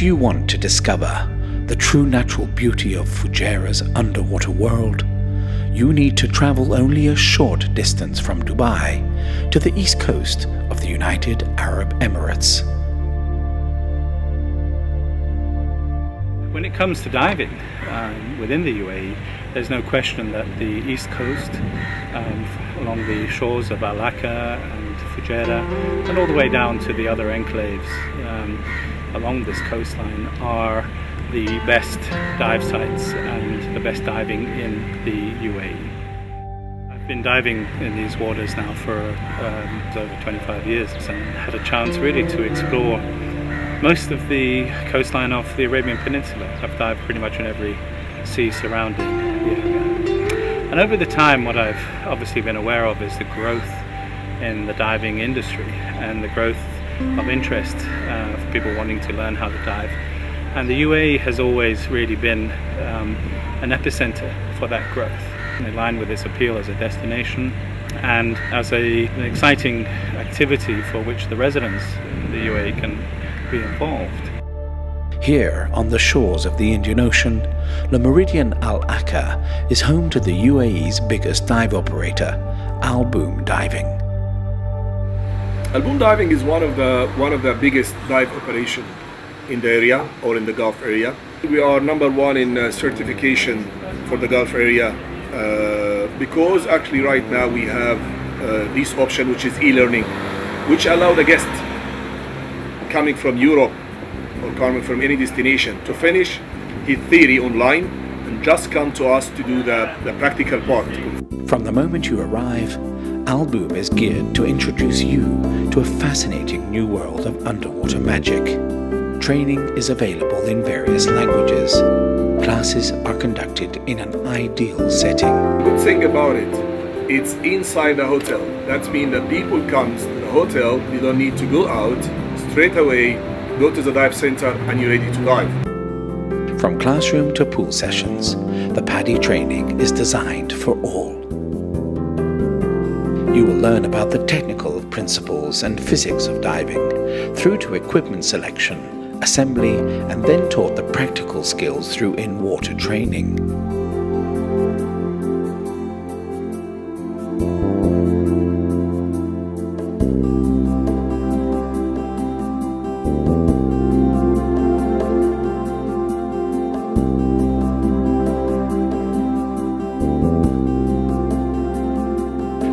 If you want to discover the true natural beauty of Fujairah's underwater world, you need to travel only a short distance from Dubai to the east coast of the United Arab Emirates. When it comes to diving within the UAE, there's no question that the east coast, along the shores of Aqah and Fujairah, and all the way down to the other enclaves along this coastline, are the best dive sites and the best diving in the UAE. I've been diving in these waters now for over 25 years and had a chance really to explore most of the coastline of the Arabian Peninsula. I've dived pretty much in every sea surrounding the area. And over the time, what I've obviously been aware of is the growth in the diving industry and the growth of interest for people wanting to learn how to dive. And the UAE has always really been an epicenter for that growth, in line with its appeal as a destination and as an exciting activity for which the residents in the UAE can be involved. Here on the shores of the Indian Ocean, the Meridien Al Aqah is home to the UAE's biggest dive operator, Al Boom Diving. Al Boom Diving is one of the biggest dive operations in the area or in the Gulf area. We are #1 in certification for the Gulf area because actually right now we have this option, which is e-learning, which allow the guest coming from Europe or coming from any destination to finish his theory online and just come to us to do the practical part. From the moment you arrive, Al Boom is geared to introduce you to a fascinating new world of underwater magic. Training is available in various languages. Classes are conducted in an ideal setting. The good thing about it, it's inside the hotel. That means that people come to the hotel, they don't need to go out, straight away go to the dive center and you're ready to dive. From classroom to pool sessions, the PADI training is designed for all. You will learn about the technical principles and physics of diving, through to equipment selection, assembly, and then taught the practical skills through in-water training.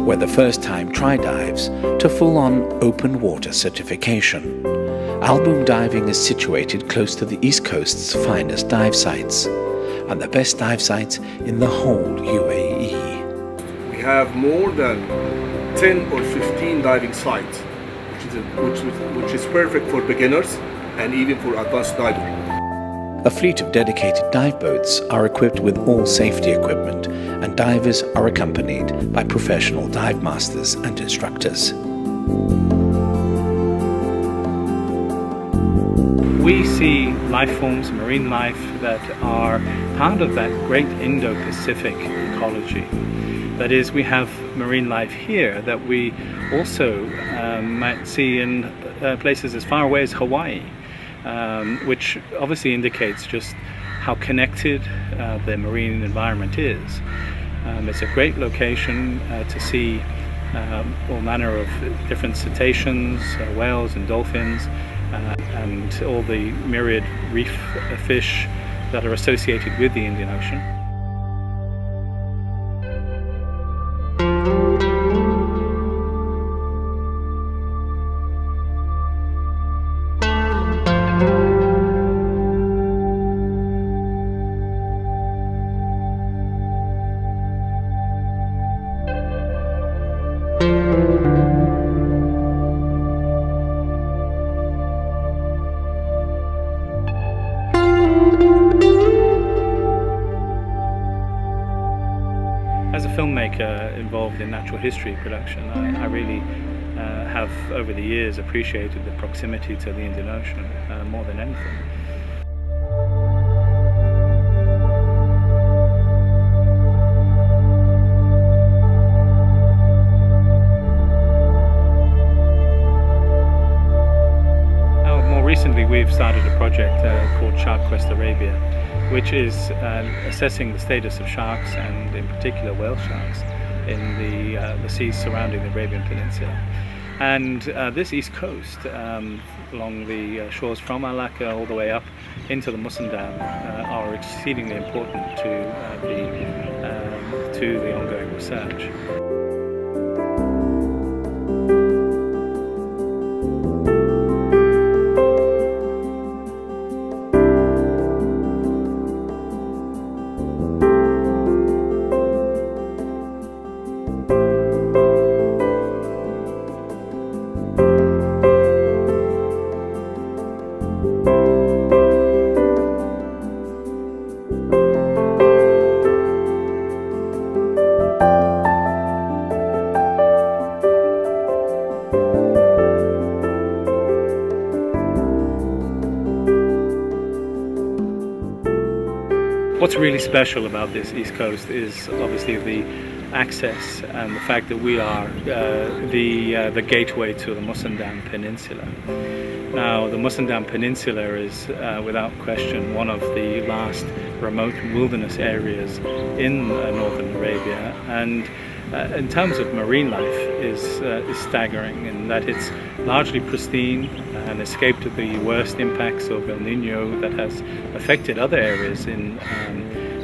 Whether first-time try dives to full-on open water certification, Al Boom Diving is situated close to the East Coast's finest dive sites and the best dive sites in the whole UAE. We have more than 10 or 15 diving sites, which is perfect for beginners and even for advanced diving. A fleet of dedicated dive boats are equipped with all safety equipment, and divers are accompanied by professional dive masters and instructors. We see life forms, marine life, that are part of that great Indo-Pacific ecology. That is, we have marine life here that we also might see in places as far away as Hawaii, which obviously indicates just how connected the marine environment is. It's a great location to see all manner of different cetaceans, whales and dolphins, and all the myriad reef fish that are associated with the Indian Ocean. As a filmmaker involved in natural history production, I really have over the years appreciated the proximity to the Indian Ocean more than anything. Recently we've started a project called Shark Quest Arabia, which is assessing the status of sharks, and in particular whale sharks, in the seas surrounding the Arabian Peninsula. And this east coast, along the shores from Aqah all the way up into the Musandam, are exceedingly important to the ongoing research. What's really special about this East Coast is obviously the access and the fact that we are the gateway to the Musandam Peninsula. Now, the Musandam Peninsula is without question one of the last remote wilderness areas in northern Arabia, and in terms of marine life is staggering in that it's largely pristine and escaped the worst impacts of El Nino that has affected other areas in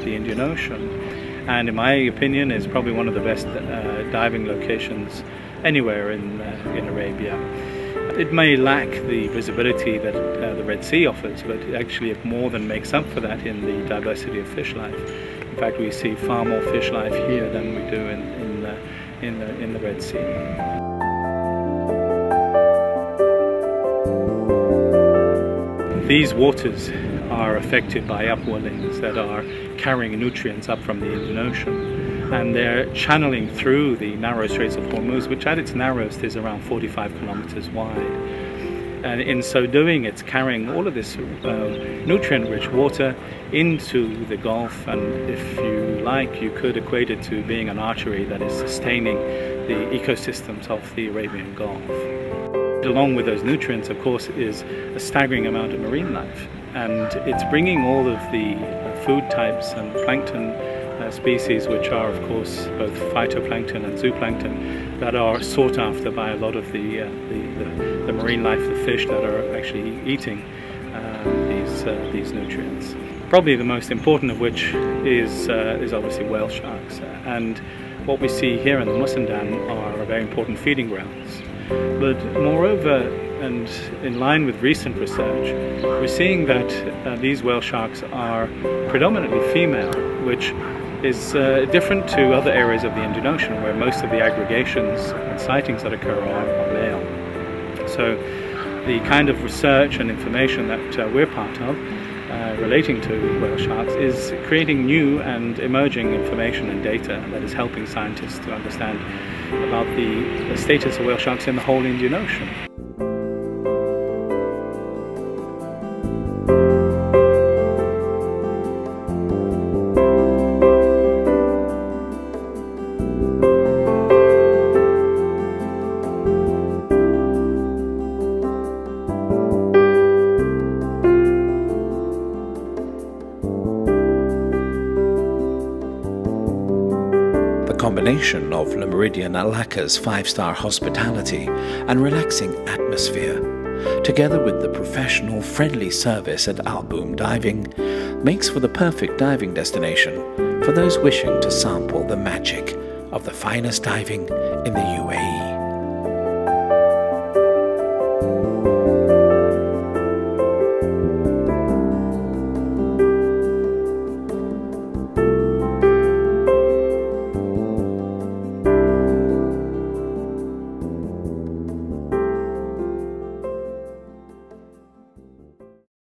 the Indian Ocean, and in my opinion is probably one of the best diving locations anywhere in Arabia. It may lack the visibility that the Red Sea offers, but actually it more than makes up for that in the diversity of fish life. In fact, we see far more fish life here than we do in the Red Sea. These waters are affected by upwellings that are carrying nutrients up from the Indian Ocean, and they're channeling through the narrow Straits of Hormuz, which at its narrowest is around 45 kilometers wide. And in so doing, it's carrying all of this nutrient-rich water into the Gulf, and if you like, you could equate it to being an artery that is sustaining the ecosystems of the Arabian Gulf. Along with those nutrients, of course, is a staggering amount of marine life, and it's bringing all of the food types and plankton species, which are of course both phytoplankton and zooplankton, that are sought after by a lot of the marine life, the fish that are actually eating these nutrients. Probably the most important of which is obviously whale sharks, and what we see here in the Musandam are very important feeding grounds. But moreover, and in line with recent research, we're seeing that these whale sharks are predominantly female, which is different to other areas of the Indian Ocean, where most of the aggregations and sightings that occur are male. So the kind of research and information that we're part of relating to whale sharks is creating new and emerging information and data that is helping scientists to understand about the status of whale sharks in the whole Indian Ocean. The combination of Le Meridien at Aqah's 5-star hospitality and relaxing atmosphere, together with the professional, friendly service at Al Boom Diving, makes for the perfect diving destination for those wishing to sample the magic of the finest diving in the UAE.